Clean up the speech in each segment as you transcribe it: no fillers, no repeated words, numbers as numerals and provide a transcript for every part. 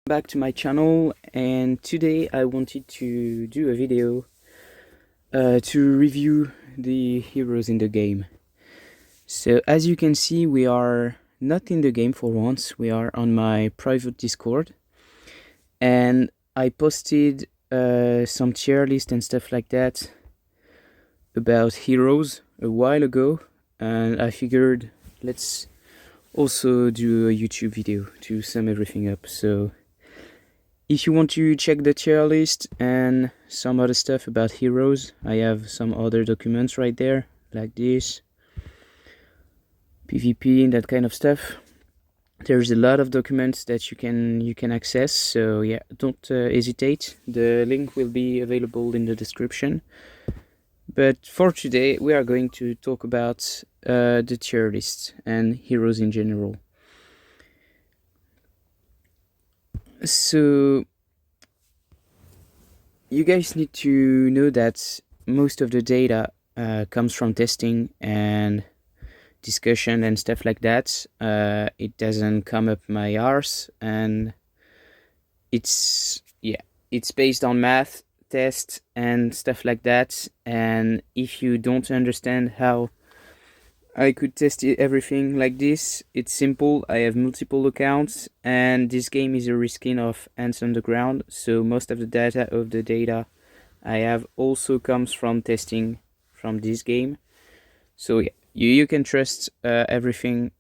Back to my channel, and today I wanted to do a video to review the heroes in the game. So as you can see, we are not in the game for once. We are on my private Discord, and I posted some tier list and stuff like that about heroes a while ago, and I figured let's also do a YouTube video to sum everything up. So if you want to check the tier list and some other stuff about heroes, I have some other documents right there, like this, PvP and that kind of stuff. There's a lot of documents that you can access, so yeah, don't hesitate. The link will be available in the description. But for today, we are going to talk about the tier list and heroes in general. So you guys need to know that most of the data comes from testing and discussion and stuff like that. It doesn't come up my arse, and it's based on math, tests and stuff like that. And if you don't understand how I could test everything like this, it's simple. I have multiple accounts, and this game is a reskin of Ants on the Ground, so most of the data I have also comes from testing from this game. So yeah, you can trust everything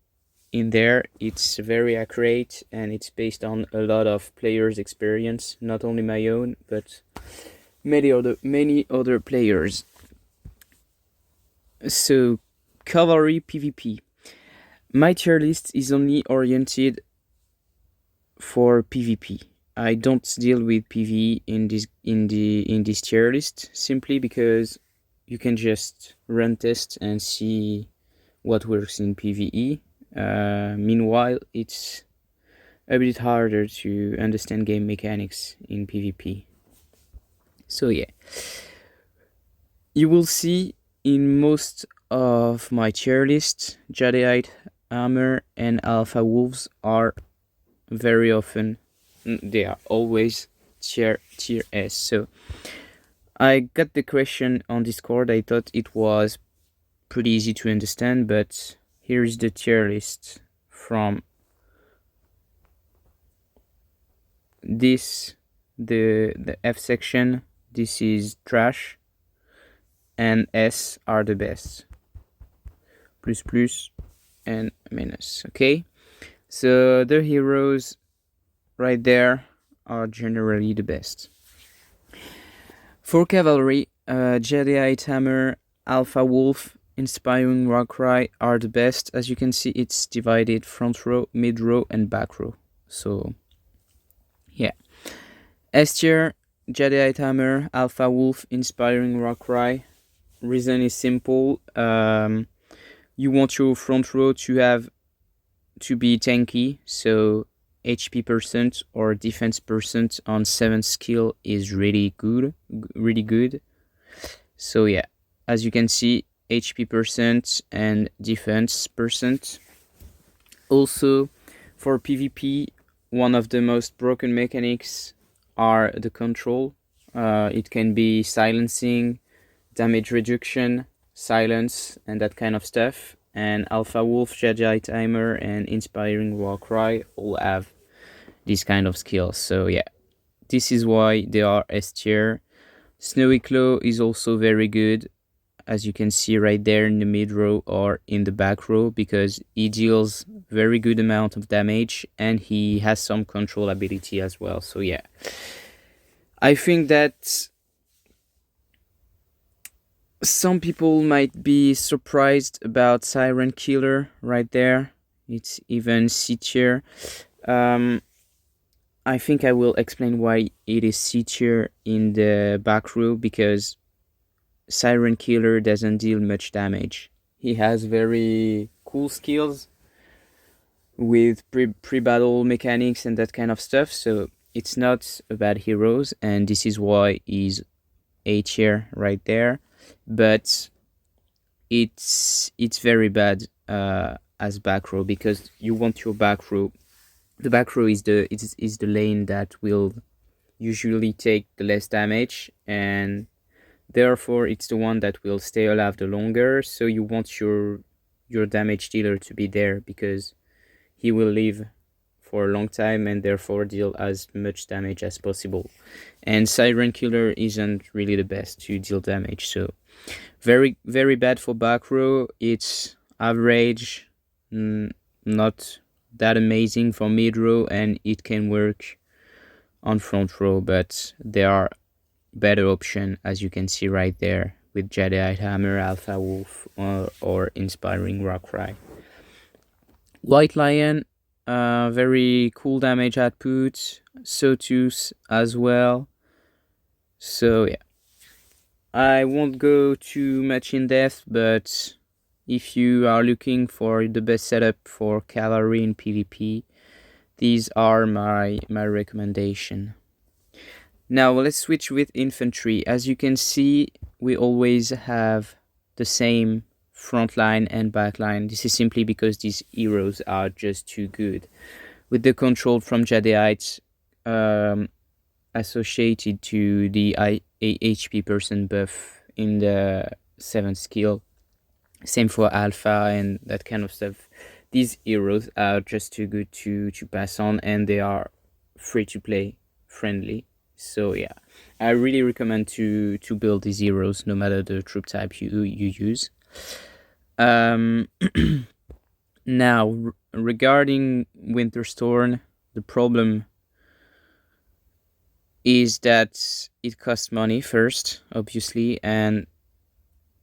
in there. It's very accurate, and it's based on a lot of players' experience, not only my own, but many other players. So cavalry PvP. My tier list is only oriented for PvP. I don't deal with PvE in this tier list, simply because you can just run tests and see what works in PvE. Meanwhile, it's a bit harder to understand game mechanics in PvP. So yeah, you will see in most of my tier list, Jadeite Hammer and Alpha Wolves are very often, they are always tier S. So I got the question on Discord. I thought it was pretty easy to understand, but here's the tier list from this, the F section. This is trash, and S are the best. Plus and minus. Okay, so the heroes right there are generally the best. For cavalry, Jadeite Hammer, Alpha Wolf, Inspiring Warcry are the best. As you can see, it's divided front row, mid row and back row. So yeah, S tier, Jadeite Hammer, Alpha Wolf, Inspiring Warcry. Reason is simple. You want your front row to be tanky, so HP percent or defense percent on 7th skill is really good. So yeah, as you can see, HP percent and defense percent. Also, for PvP, one of the most broken mechanics are the control. It can be silencing, damage reduction, silence, and that kind of stuff. And Alpha Wolf, Jadeite Hammer, and Inspiring Warcry all have these kind of skills. So yeah, this is why they are S tier. Snowy Claw is also very good, as you can see right there in the mid row or in the back row, because he deals very good amount of damage and he has some control ability as well. So yeah, I think that some people might be surprised about Siren Killer right there. It's even C tier. I think I will explain why it is C tier in the back row, because Siren Killer doesn't deal much damage. He has very cool skills with pre-battle mechanics and that kind of stuff, so it's not a bad heroes, and this is why he's A tier right there. But it's very bad as back row, because you want your back row The back row is the lane that will usually take the less damage, and therefore it's the one that will stay alive the longer. So you want your damage dealer to be there because he will live for a long time and therefore deal as much damage as possible. And Siren Killer isn't really the best to deal damage, so very very bad for back row. It's average, not that amazing for mid row, and it can work on front row, but there are better option, as you can see right there, with Jadeite Hammer, Alpha Wolf, or Inspiring Rockcry. White Lion, very cool damage output. Sawtooth as well. So yeah, I won't go too much in depth, but if you are looking for the best setup for cavalry in PvP, these are my recommendation. Now let's switch with infantry. As you can see, we always have the same front line and back line. This is simply because these heroes are just too good. With the control from Jadeite associated to the HP person buff in the 7th skill, same for Alpha and that kind of stuff. These heroes are just too good to pass on, and they are free to play, friendly. So yeah, I really recommend to build these heroes no matter the troop type you use. Now regarding Winterstorm, the problem is that it costs money first, obviously, and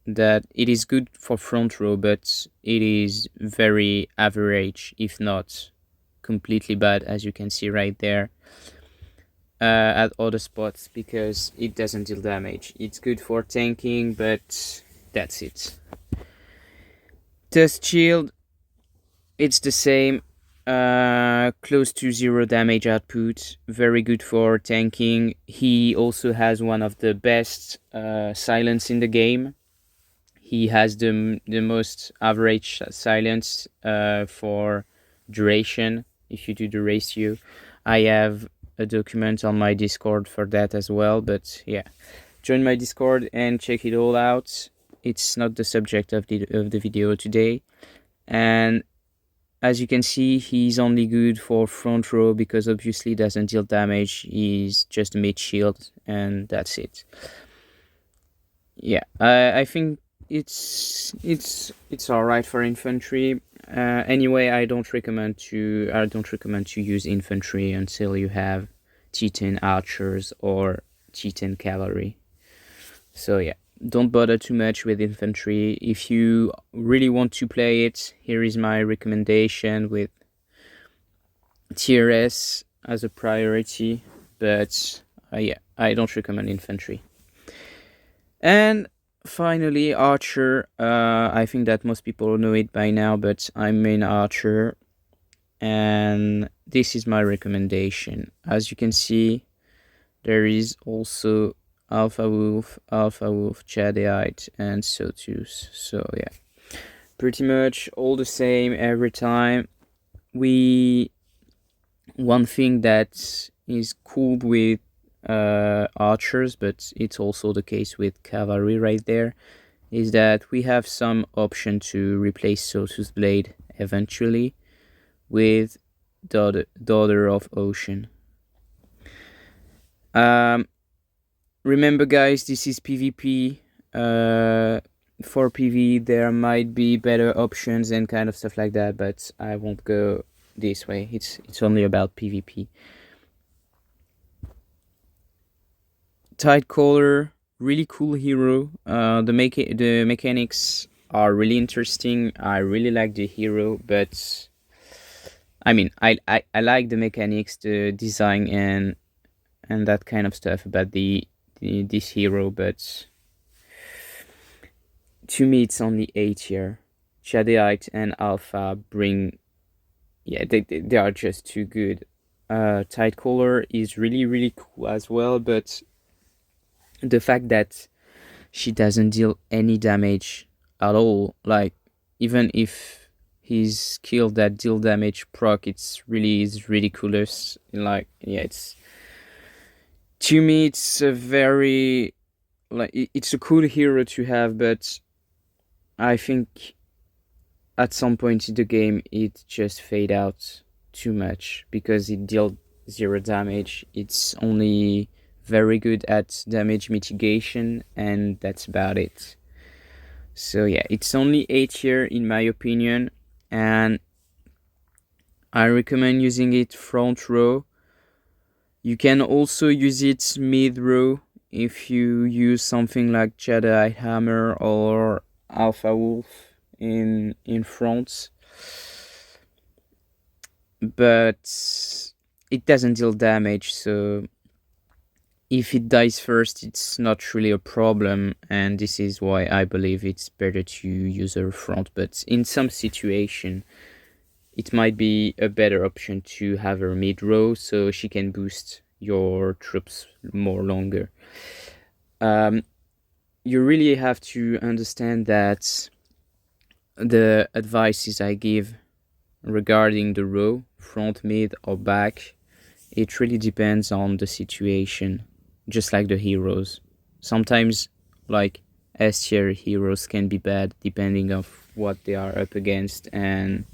that it is good for front row, but it is very average, if not completely bad, as you can see right there, at other spots, because it doesn't deal damage. It's good for tanking, but that's it. Dust Shield, it's the same, close to 0 damage output, very good for tanking. He also has one of the best silence in the game. He has the most average silence for duration if you do the ratio. I have a document on my Discord for that as well, but yeah, join my Discord and check it all out. It's not the subject of the video today. And as you can see, he's only good for front row because obviously doesn't deal damage. He's just a mid shield and that's it. Yeah, I think it's all right for infantry. Anyway, I don't recommend to use infantry until you have T10 archers or T10 cavalry. So yeah, don't bother too much with infantry. If you really want to play it, here is my recommendation with TRS as a priority, but yeah, I don't recommend infantry. And finally, archer. I think that most people know it by now, but I'm main archer, and this is my recommendation. As you can see, there is also Alpha Wolf, Jadeite, and Sawtooth. So yeah, pretty much all the same every time. One thing that is cool with archers, but it's also the case with cavalry right there, is that we have some option to replace Sawtooth Blade eventually with Daughter of Ocean. Remember guys, this is PvP. For PV there might be better options and kind of stuff like that, but I won't go this way. It's only about PvP. Tidecaller, really cool hero. The mechanics are really interesting. I really like the hero, but I mean, I like the mechanics, the design, and that kind of stuff about this hero, but to me it's only A tier. Jadeite and Alpha bring, yeah, they are just too good. Tidecaller is really cool as well, but the fact that she doesn't deal any damage at all, like even if his skill that deal damage proc, it's really is ridiculous. Like, yeah, it's, to me it's a very, like, it's a cool hero to have, but I think at some point in the game it just fade out too much because it dealt 0 damage. It's only very good at damage mitigation, and that's about it. So yeah, it's only 8 here in my opinion, and I recommend using it front row. You can also use it mid row if you use something like Jedi Hammer or Alpha Wolf in front. But it doesn't deal damage, so if it dies first, it's not really a problem, and this is why I believe it's better to use her front. But in some situation, it might be a better option to have her mid row so she can boost your troops more longer. You really have to understand that the advices I give regarding the row, front, mid, or back, it really depends on the situation, just like the heroes. Sometimes, like, S tier heroes can be bad depending on what they are up against, and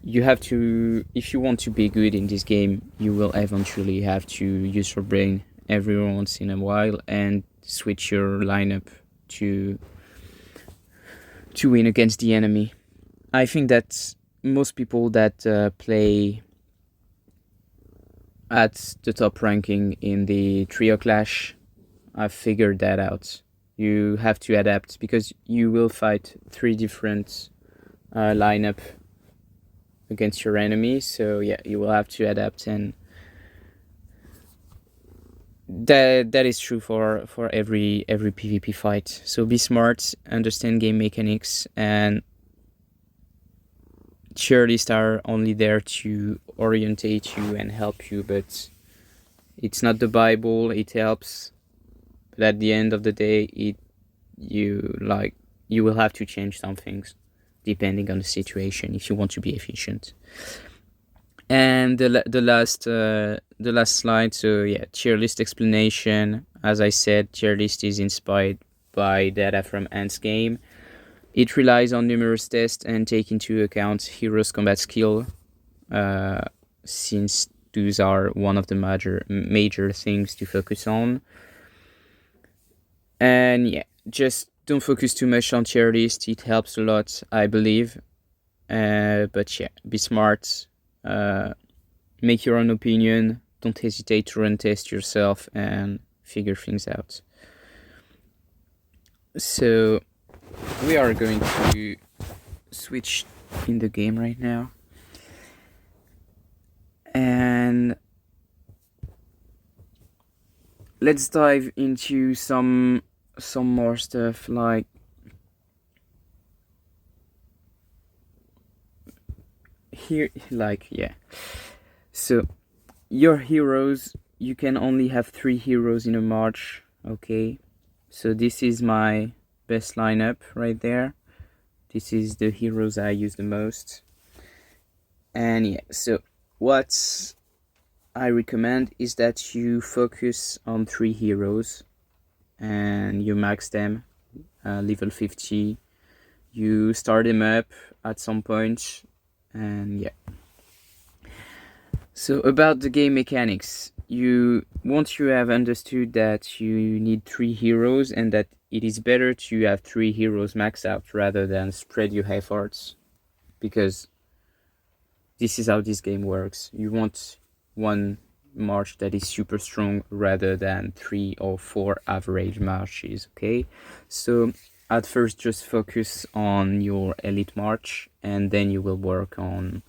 you have to, if you want to be good in this game, you will eventually have to use your brain every once in a while and switch your lineup to win against the enemy. I think that most people that play at the top ranking in the trio clash, I've figured that out. You have to adapt because you will fight 3 different lineup against your enemy. So yeah, you will have to adapt, and that is true for every PvP fight. So be smart, understand game mechanics, and tier lists are only there to orientate you and help you, but it's not the Bible. It helps, but at the end of the day, you will have to change some things depending on the situation if you want to be efficient. And the last slide. So yeah, tier list explanation. As I said, tier list is inspired by data from Ant's game. It relies on numerous tests and take into account heroes' combat skill, since those are one of the major things to focus on. And yeah, just don't focus too much on tier list. It helps a lot, I believe. But yeah, be smart. Make your own opinion. Don't hesitate to run test yourself and figure things out. So we are going to switch in the game right now, and let's dive into some more stuff, like here, like, yeah. So your heroes, you can only have 3 heroes in a march, okay? So this is my best lineup right there. This is the heroes I use the most. And yeah, so what I recommend is that you focus on 3 heroes and you max them level 50. You start them up at some point, and yeah. So about the game mechanics, once you have understood that you need 3 heroes and that it is better to have 3 heroes max out rather than spread your efforts, because this is how this game works. You want one march that is super strong rather than 3 or 4 average marches, okay? So at first just focus on your elite march, and then you will work on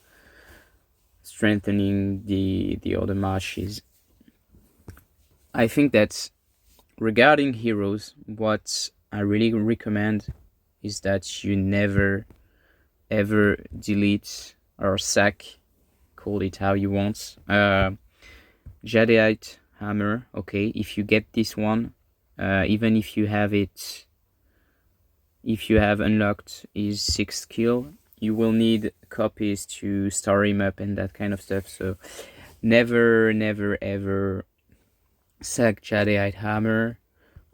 strengthening the other marches. I think that regarding heroes, what I really recommend is that you never ever delete or sack, call it how you want, Jadeite Hammer, okay? If you get this one, even if you have unlocked his 6th skill, you will need copies to star him up and that kind of stuff. So never ever sack Jadeite Hammer.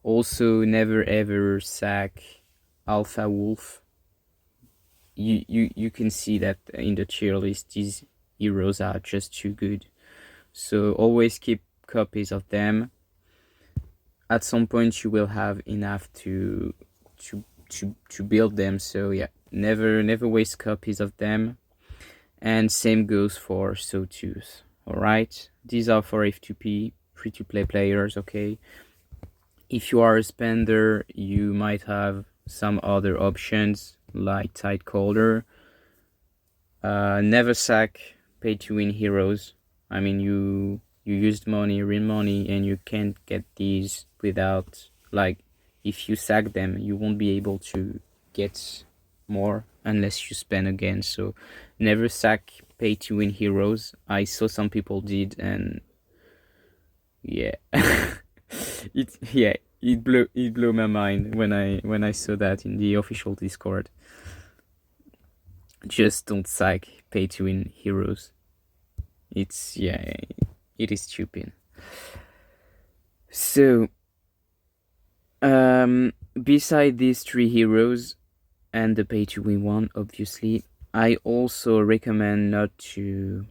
Also never ever sack Alpha Wolf. You can see that in the tier list these heroes are just too good. So always keep copies of them. At some point you will have enough to build them. So yeah, never waste copies of them. And same goes for Sawtooth. Alright, these are for F2P, free-to-play players, okay? If you are a spender, you might have some other options like Tidecaller. Never sack pay-to-win heroes. I mean, you used money, real money, and you can't get these without, like, if you sack them, you won't be able to get more unless you spend again. So never sack pay-to-win heroes. I saw some people did, and yeah, it blew my mind when I saw that in the official Discord. Just don't sack pay-to-win heroes. It is stupid. So beside these three heroes and the pay-to-win one, obviously, I also recommend not to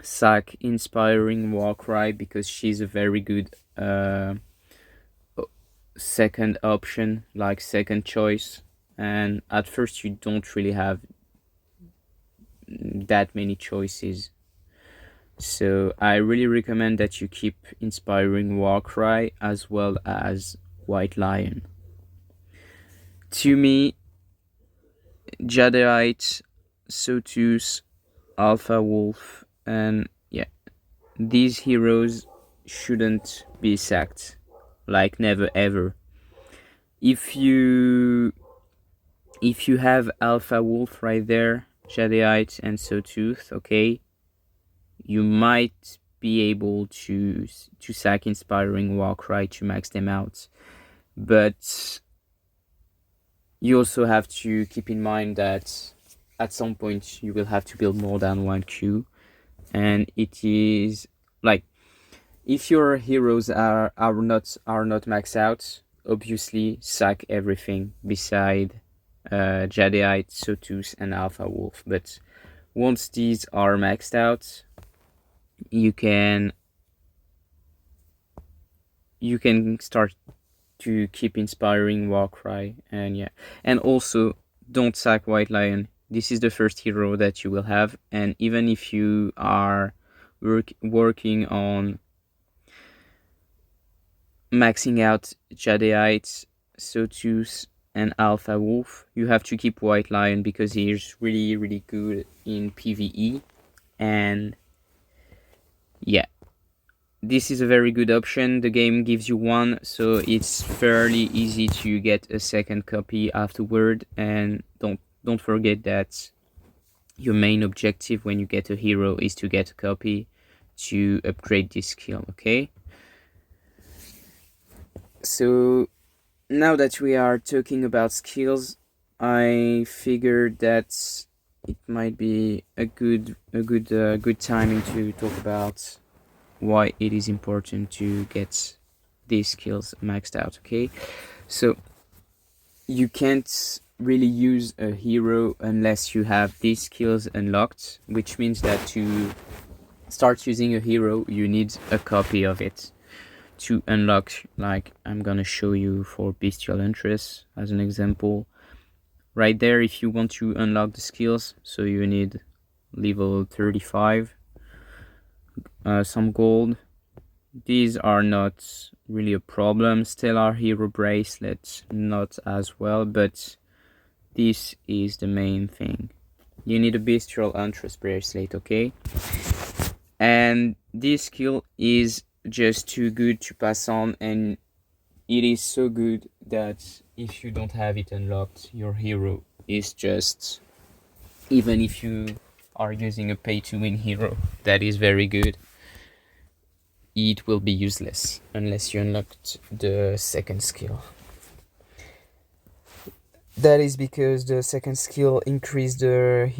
sack Inspiring Warcry because she's a very good second option, like second choice. And at first you don't really have that many choices. So I really recommend that you keep Inspiring Warcry as well as White Lion. To me, Jadeite, Sawtooth, Alpha Wolf, and yeah, these heroes shouldn't be sacked. Like never ever. If you have Alpha Wolf right there, Jadeite and Sawtooth, okay, you might be able to sack Inspiring Warcry to max them out. But you also have to keep in mind that at some point you will have to build more than one queue. And it is like, if your heroes are not maxed out, obviously sack everything beside Jadeite, Sawtooth, and Alpha Wolf. But once these are maxed out, you can start to keep Inspiring Warcry. And yeah, and also don't sack White Lion. This is the first hero that you will have, and even if you are working on maxing out Jadeite, Sawtooth, and Alpha Wolf, you have to keep White Lion because he is really good in PvE. And yeah, this is a very good option. The game gives you one, so it's fairly easy to get a second copy afterward. And don't forget that your main objective when you get a hero is to get a copy to upgrade this skill, okay? So now that we are talking about skills, I figured that it might be a good timing to talk about why it is important to get these skills maxed out, okay? So you can't really use a hero unless you have these skills unlocked, which means that to start using a hero you need a copy of it to unlock. Like, I'm gonna show you for Bestial Interest as an example. Right there, if you want to unlock the skills, so you need level 35, some gold. These are not really a problem. Stellar Hero Bracelet, not as well, but this is the main thing. You need a Bestial Interest Bracelet, okay? And this skill is just too good to pass on, and it is so good that if you don't have it unlocked, your hero is just, even if you are using a pay-to-win hero that is very good, it will be useless unless you unlocked the second skill. That is because the second skill increased the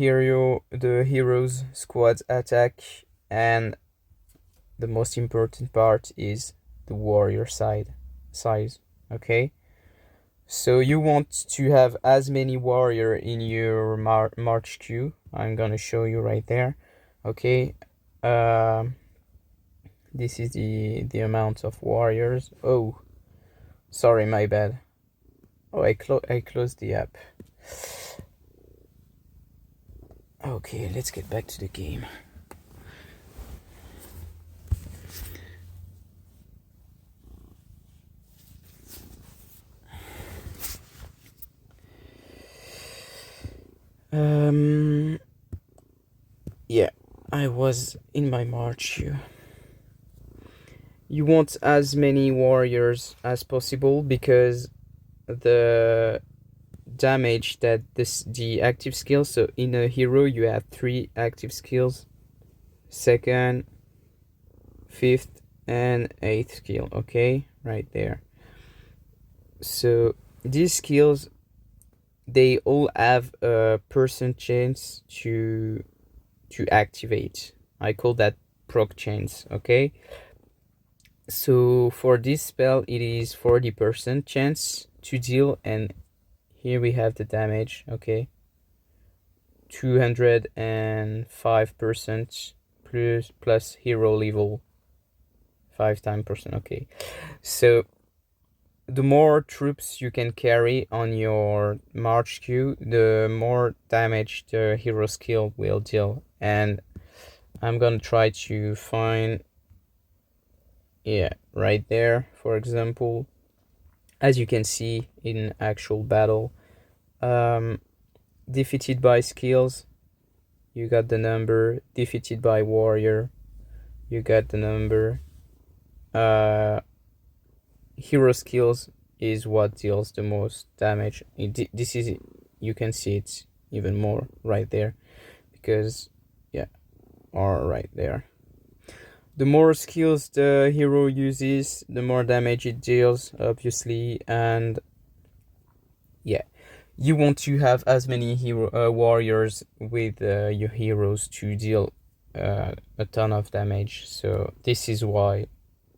hero's squad's attack, and the most important part is the warrior size. Okay, so you want to have as many warrior in your march queue. I'm gonna show you right there. Okay, this is the amount of warriors. Oh, sorry, my bad. Oh, I closed the app. Okay, let's get back to the game. Yeah, I was in my march queue. You want as many warriors as possible because the damage that the active skills, so in a hero you have 3 active skills: second, fifth, and 8th skill. Okay, right there. So these skills, they all have a percent chance to activate. I call that proc chance. Okay, so for this spell it is 40% chance to deal, and here we have the damage. Okay, 205% plus hero level 5%. Okay, so the more troops you can carry on your march queue, the more damage the hero skill will deal. And I'm gonna try to find, yeah, right there, for example, as you can see in actual battle, defeated by skills, you got the number. Defeated by warrior, you got the number. Hero skills is what deals the most damage. This is, you can see it even more right there, because yeah, or right there. The more skills the hero uses, the more damage it deals, obviously. And yeah, you want to have as many warriors with your heroes to deal a ton of damage. So this is why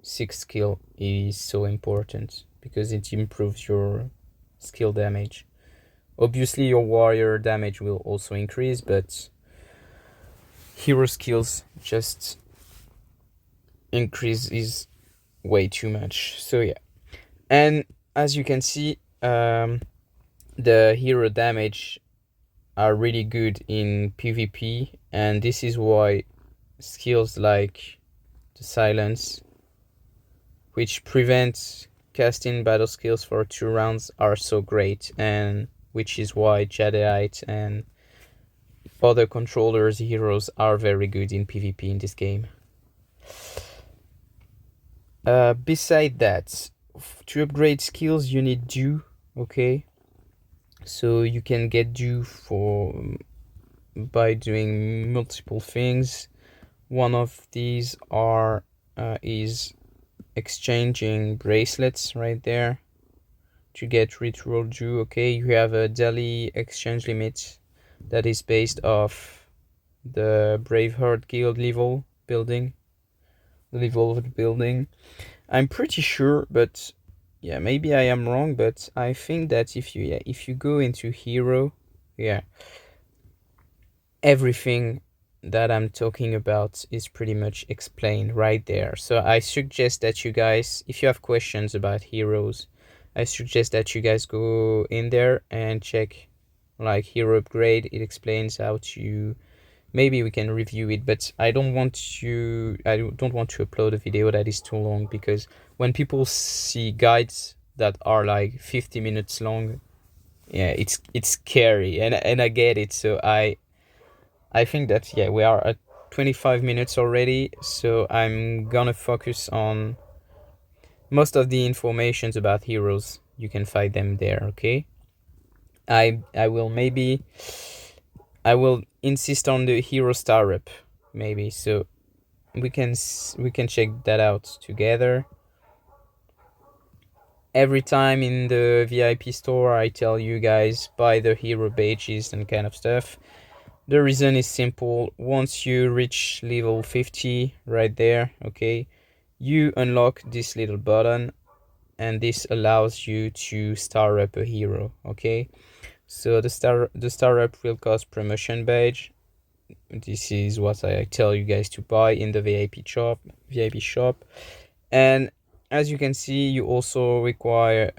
6th skill is so important, because it improves your skill damage. Obviously your warrior damage will also increase, but hero skills just increases way too much. So yeah, and as you can see, the hero damage are really good in PvP, and this is why skills like the silence, which prevents casting battle skills for 2 rounds, are so great, and which is why Jadeite and other controllers heroes are very good in PvP in this game. Beside that, to upgrade skills you need dew. Okay, so you can get dew by doing multiple things. One of these is exchanging bracelets right there to get ritual dew. Okay, you have a daily exchange limit that is based off the Braveheart Guild level of the building. I'm pretty sure, but yeah, maybe I am wrong, but I think that if you go into hero, yeah, everything that I'm talking about is pretty much explained right there. So I suggest that you guys, if you have questions about heroes, I suggest that you guys go in there and check like hero upgrade. It explains how to, maybe we can review it, but I don't want to upload a video that is too long, because when people see guides that are like 50 minutes long, yeah, it's scary, and I get it. So I think that, yeah, we are at 25 minutes already, so I'm gonna focus on most of the informations about heroes. You can find them there. Okay, I will insist on the hero star up, maybe, so we can check that out together. Every time in the VIP store I tell you guys buy the hero badges and kind of stuff. The reason is simple. Once you reach level 50 right there, okay, you unlock this little button, and this allows you to star up a hero, okay? So the star up will cost promotion badge. This is what I tell you guys to buy in the VIP shop. And as you can see, you also require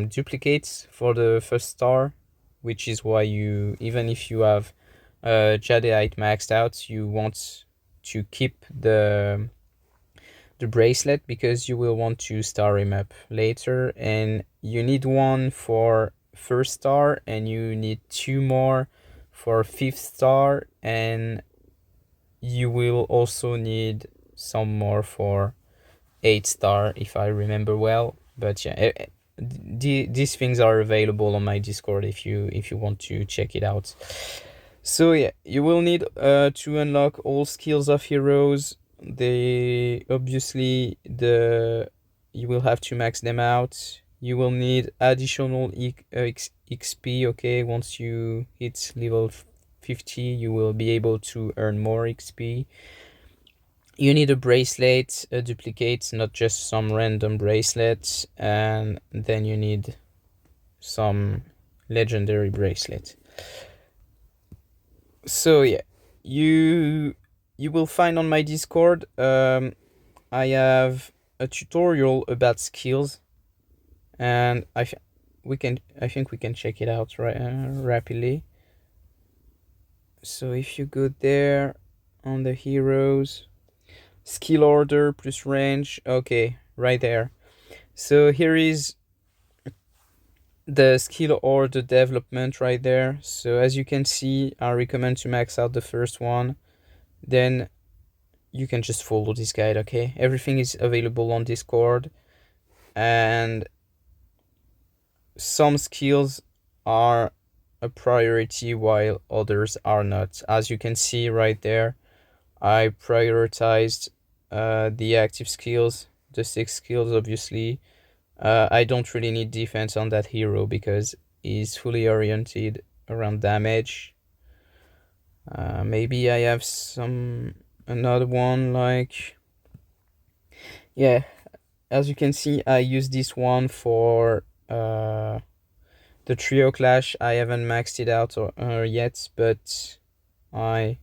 duplicates for the first star, which is why you, even if you have Jadeite maxed out, you want to keep the bracelet because you will want to star him up later, and you need one for first star and you need two more for fifth star, and you will also need some more for 8 star if I remember well. But yeah, these things are available on my Discord if you want to check it out. So yeah, you will need to unlock all skills of heroes. They obviously you will have to max them out. You will need additional XP. Okay, once you hit level 50, you will be able to earn more XP. You need a bracelet, a duplicate, not just some random bracelet, and then you need some legendary bracelet. So yeah, you will find on my Discord I have a tutorial about skills, and I think we can check it out rapidly. So if you go there on the heroes, skill order plus range, okay, right there. So here is the skill order development right there. So as you can see, I recommend to max out the first one, then you can just follow this guide. Okay, everything is available on Discord, and some skills are a priority while others are not. As you can see right there, I prioritized the active skills, the 6 skills obviously. I don't really need defense on that hero because he's fully oriented around damage. Maybe I have another one, like, yeah, as you can see, I use this one for the trio clash. I haven't maxed it out yet, but I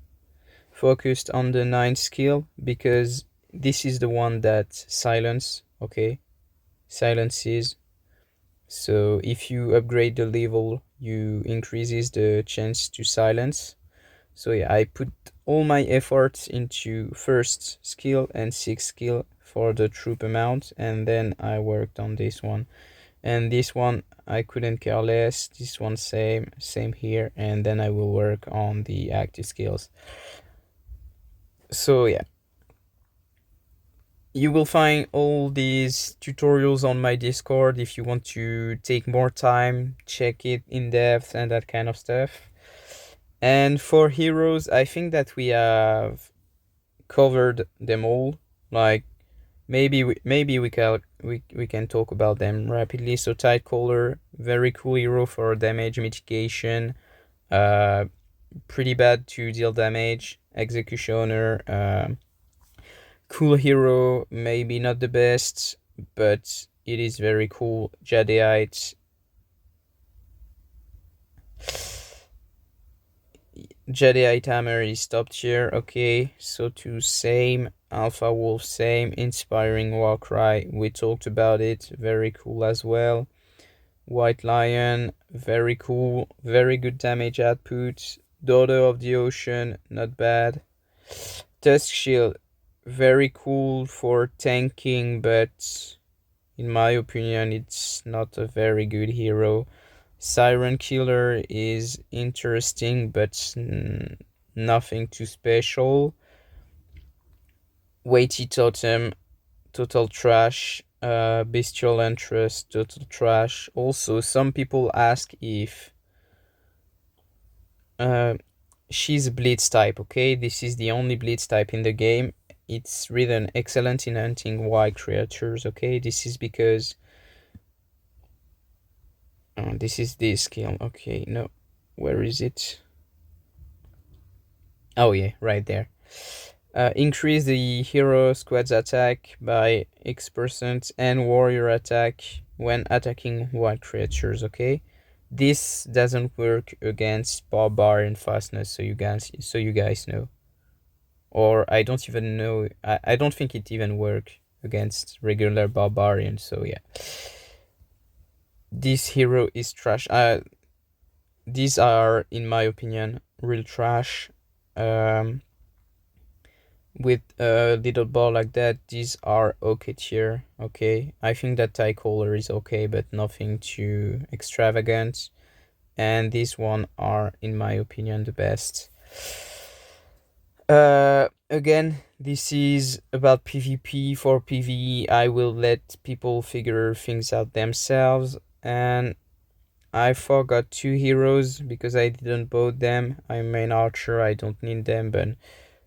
focused on the 9th skill because this is the one that silences. So if you upgrade the level, you increases the chance to silence. So yeah, I put all my efforts into first skill and 6th skill for the troop amount, and then I worked on this one. And this one I couldn't care less. This one same here, and then I will work on the active skills. So yeah, you will find all these tutorials on my Discord if you want to take more time, check it in depth and that kind of stuff. And for heroes, I think that we have covered them all. Like, maybe we can talk about them rapidly. So Tidecaller, very cool hero for damage mitigation, pretty bad to deal damage. Executioner, cool hero, maybe not the best, but it is very cool. Jadeite Hammer is top tier. Okay, so to same Alpha Wolf, same Inspiring Warcry, we talked about it, very cool as well. White Lion, very cool, very good damage output. Daughter of the Ocean, not bad. Tusk Shield, very cool for tanking, but in my opinion it's not a very good hero. Siren Killer is interesting, but nothing too special. Weighty Totem, total trash. Bestial Interest, total trash. Also, some people ask if she's Blitz type. Okay, this is the only Blitz type in the game. It's written excellent in hunting wild creatures. Okay, this is because This is this skill. Okay, no. Where is it? Oh yeah, right there. Increase the hero squad's attack by X% and warrior attack when attacking wild creatures, okay? This doesn't work against barbarian fastness, so you guys know. Or I don't even know, I don't think it even work against regular barbarian, so yeah. This hero is trash. These are, in my opinion, real trash. Um, with a little ball like that, these are okay tier. Okay, I think that tie collar is okay, but nothing too extravagant. And these one are, in my opinion, the best. Again, this is about PvP. For PvE, I will let people figure things out themselves. And I forgot two heroes because I didn't bought them. I'm main archer, I don't need them, but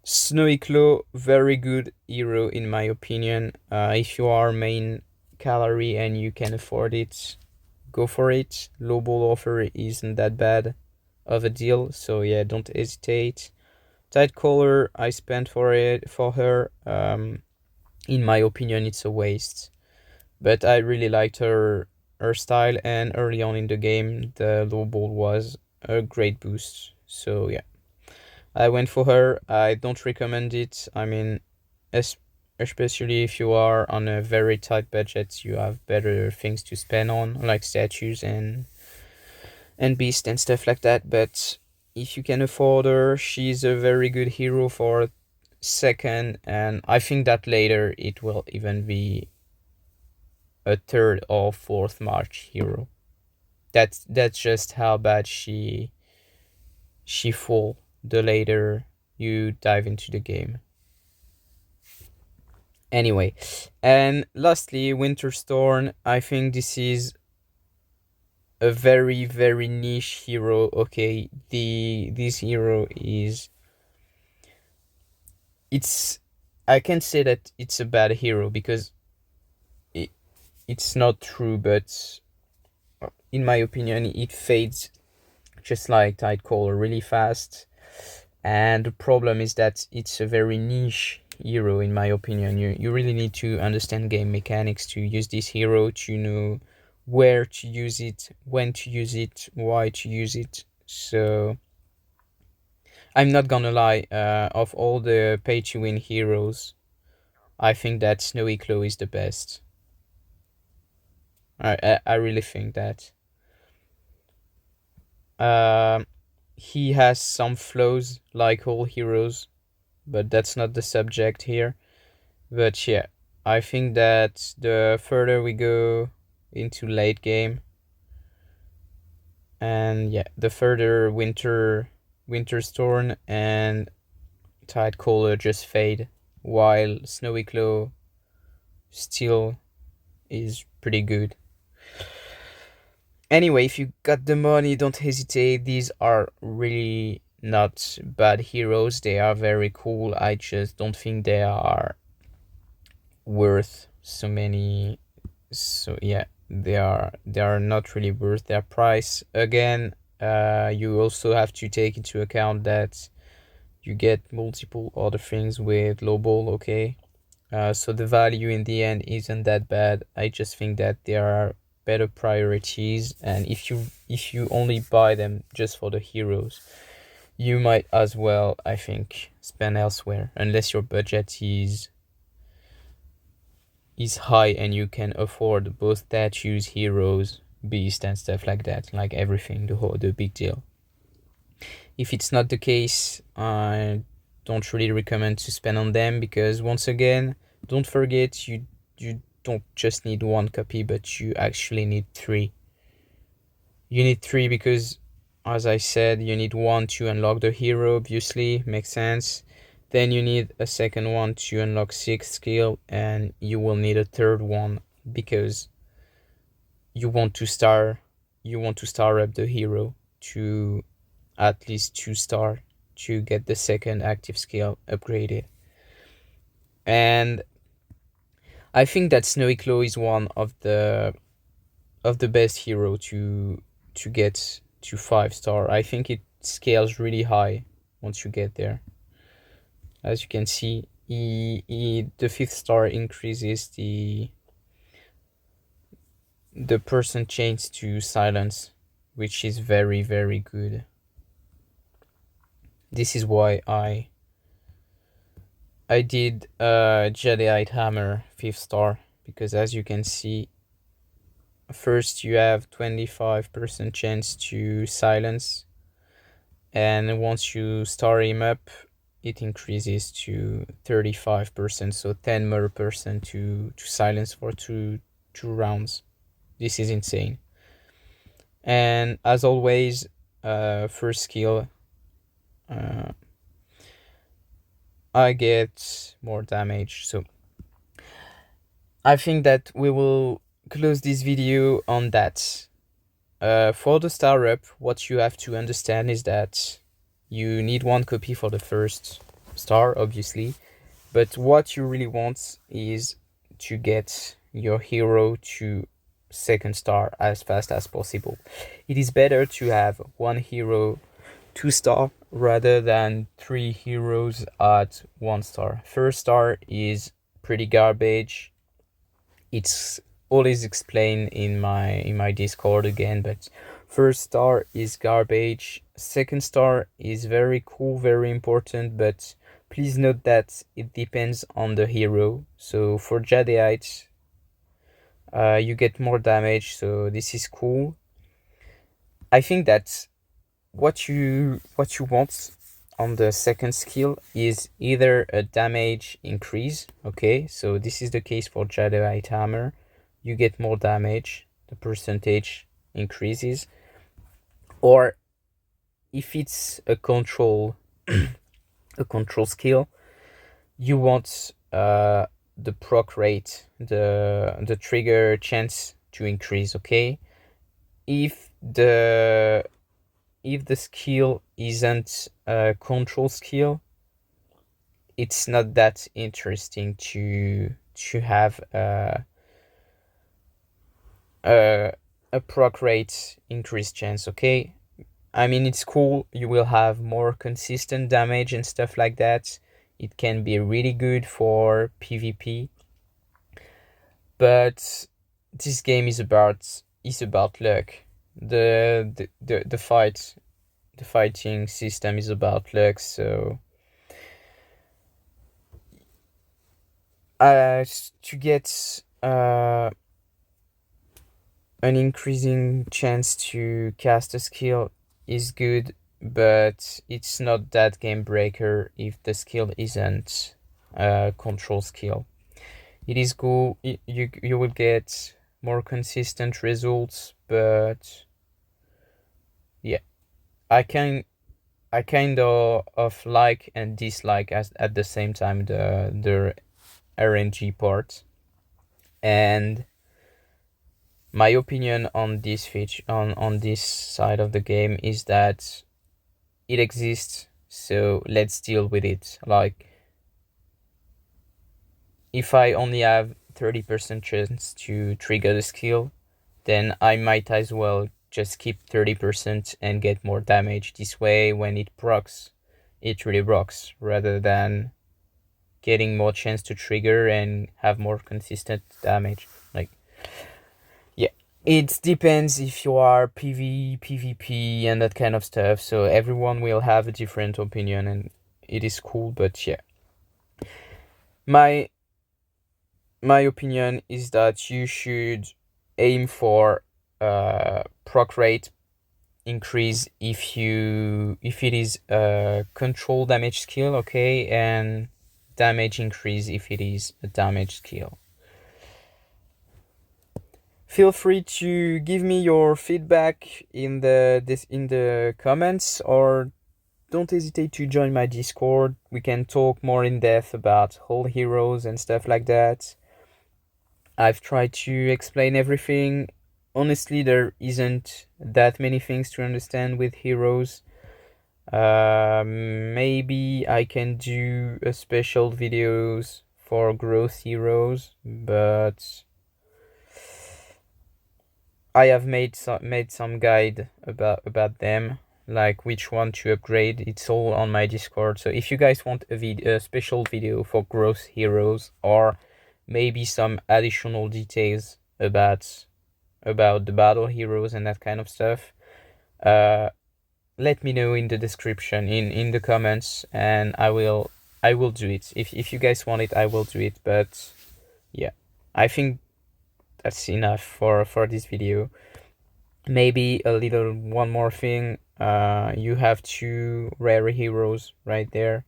Snowy Claw, very good hero in my opinion. If you are main calorie and you can afford it, go for it. Low ball offer isn't that bad of a deal, so yeah, don't hesitate. Tight collar, I spent for her. In my opinion, it's a waste, but I really liked her style, and early on in the game, the low ball was a great boost. So yeah. I went for her. I don't recommend it. I mean, especially if you are on a very tight budget, you have better things to spend on, like statues and beast and stuff like that. But if you can afford her, she's a very good hero for second, and I think that later it will even be a third or fourth March hero. That's just how bad she fall the later you dive into the game. Anyway, and lastly, Winterstorm. I think this is a very very niche hero. Okay, this hero is it's I can say that it's a bad hero because it, it's not true, but in my opinion, it fades just like Tidecaller really fast. And the problem is that it's a very niche hero, in my opinion. You really need to understand game mechanics to use this hero, to know where to use it, when to use it, why to use it. So I'm not gonna lie, of all the pay to win heroes, I think that Snowy Claw is the best. I really think that. Um, he has some flaws like all heroes, but that's not the subject here. But yeah, I think that the further we go into late game, and yeah, the further winter storm and tide caller just fade, while Snowy Claw still is pretty good. Anyway, if you got the money, don't hesitate. These are really not bad heroes. They are very cool. I just don't think they are worth so many. So yeah, they are not really worth their price. Again, you also have to take into account that you get multiple other things with low ball. Okay, so the value in the end isn't that bad. I just think that there are better priorities, and if you only buy them just for the heroes, you might as well, I think, spend elsewhere, unless your budget is high and you can afford both statues, heroes, beast, and stuff like that, like everything, the big deal. If it's not the case, I don't really recommend to spend on them, because once again, don't forget, you don't just need one copy, but you actually need three. You need three because, as I said, you need one to unlock the hero, obviously, makes sense. Then you need a second one to unlock 6th skill, and you will need a third one because you want to star up the hero to at least 2 star to get the second active skill upgraded. And I think that Snowy Claw is one of the best hero to get to 5-star. I think it scales really high once you get there. As you can see, the 5th star increases the percent chance to silence, which is very, very good. This is why I did Jadeite Hammer 5th star, because as you can see, first you have 25% chance to silence, and once you star him up, it increases to 35%, so 10 more percent to silence for two rounds. This is insane. And as always, first skill, I get more damage. So I think that we will close this video on that. For the star up, what you have to understand is that you need 1 copy for the first star, obviously, but what you really want is to get your hero to 2nd star as fast as possible. It is better to have 1 hero 2 star rather than 3 heroes at 1 star. 1st star is pretty garbage. It's always explained in my Discord again, but 1st star is garbage. 2nd star is very cool, very important, but please note that it depends on the hero. So for Jadeite, you get more damage, so this is cool. I think that what you want on the 2nd skill is either a damage increase, okay, so this is the case for Jadeite Hammer. You get more damage, the percentage increases, or if it's a control a control skill, you want the proc rate, the trigger chance to increase, okay? If the skill isn't a control skill, it's not that interesting to have a proc rate increase chance, okay? I mean, it's cool, you will have more consistent damage and stuff like that. It can be really good for PvP, but this game is about luck. The fighting system is about luck, so to get an increasing chance to cast a skill is good, but it's not that game breaker if the skill isn't a control skill. It is cool, you will get more consistent results, but yeah, I kind of like and dislike at the same time the RNG part. And my opinion on this feature, on this side of the game, is that it exists, so let's deal with it. Like, if I only have 30% chance to trigger the skill, then I might as well just keep 30% and get more damage. This way, when it procs, it really procs, rather than getting more chance to trigger and have more consistent damage. Like, yeah, it depends if you are PvP and that kind of stuff, so everyone will have a different opinion, and it is cool. But yeah, my opinion is that you should aim for proc rate increase if it is a control damage skill, okay, and damage increase if it is a damage skill. Feel free to give me your feedback in the comments, or don't hesitate to join my Discord. We can talk more in depth about whole heroes and stuff like that. I've tried to explain everything. Honestly, there isn't that many things to understand with heroes. Maybe I can do a special videos for growth heroes, but I have made some guide about them, like which one to upgrade. It's all on my Discord. So if you guys want a special video for growth heroes, or maybe some additional details about the battle heroes and that kind of stuff, let me know in the description, in the comments, and I will do it. If you guys want it, I will do it. But yeah, I think that's enough for this video. Maybe a little one more thing. You have 2 rare heroes right there.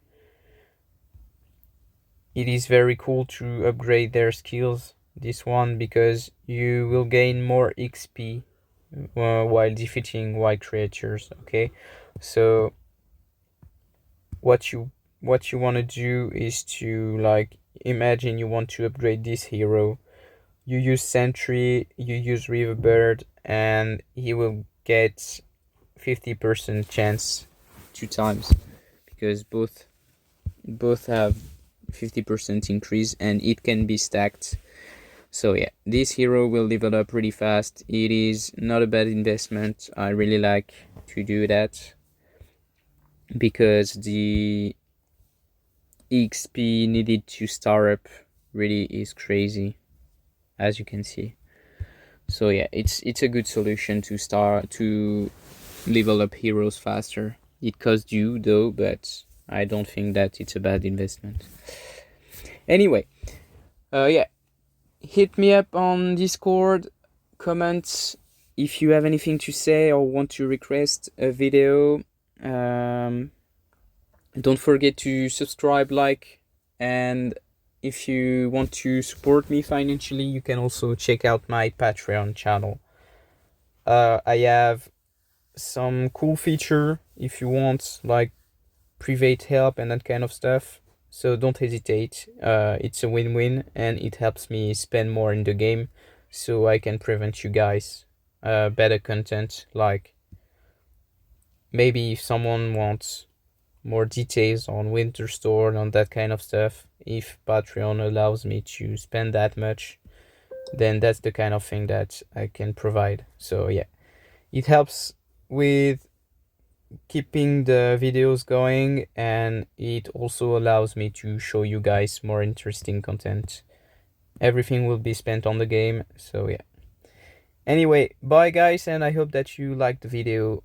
It is very cool to upgrade their skills, this one, because you will gain more XP while defeating white creatures. Okay, so what you want to do is to, like, imagine you want to upgrade this hero. You use Sentry, you use Riverbird, and he will get 50% chance 2 times, because both have 50% increase, and it can be stacked. So yeah, this hero will level up really fast. It is not a bad investment. I really like to do that, because the XP needed to star up really is crazy, as you can see. So yeah, it's a good solution to level up heroes faster. It costs you though, but I don't think that it's a bad investment. Anyway, yeah, hit me up on Discord, comment if you have anything to say or want to request a video. Don't forget to subscribe, like, and if you want to support me financially, you can also check out my Patreon channel. I have some cool feature if you want, like private help and that kind of stuff. So don't hesitate. It's a win-win, and it helps me spend more in the game, so I can prevent you guys better content. Like, maybe if someone wants more details on Winterstone, on that kind of stuff, if Patreon allows me to spend that much, then that's the kind of thing that I can provide. So yeah, it helps with keeping the videos going, and it also allows me to show you guys more interesting content. Everything will be spent on the game, so yeah. Anyway, bye guys, and I hope that you liked the video.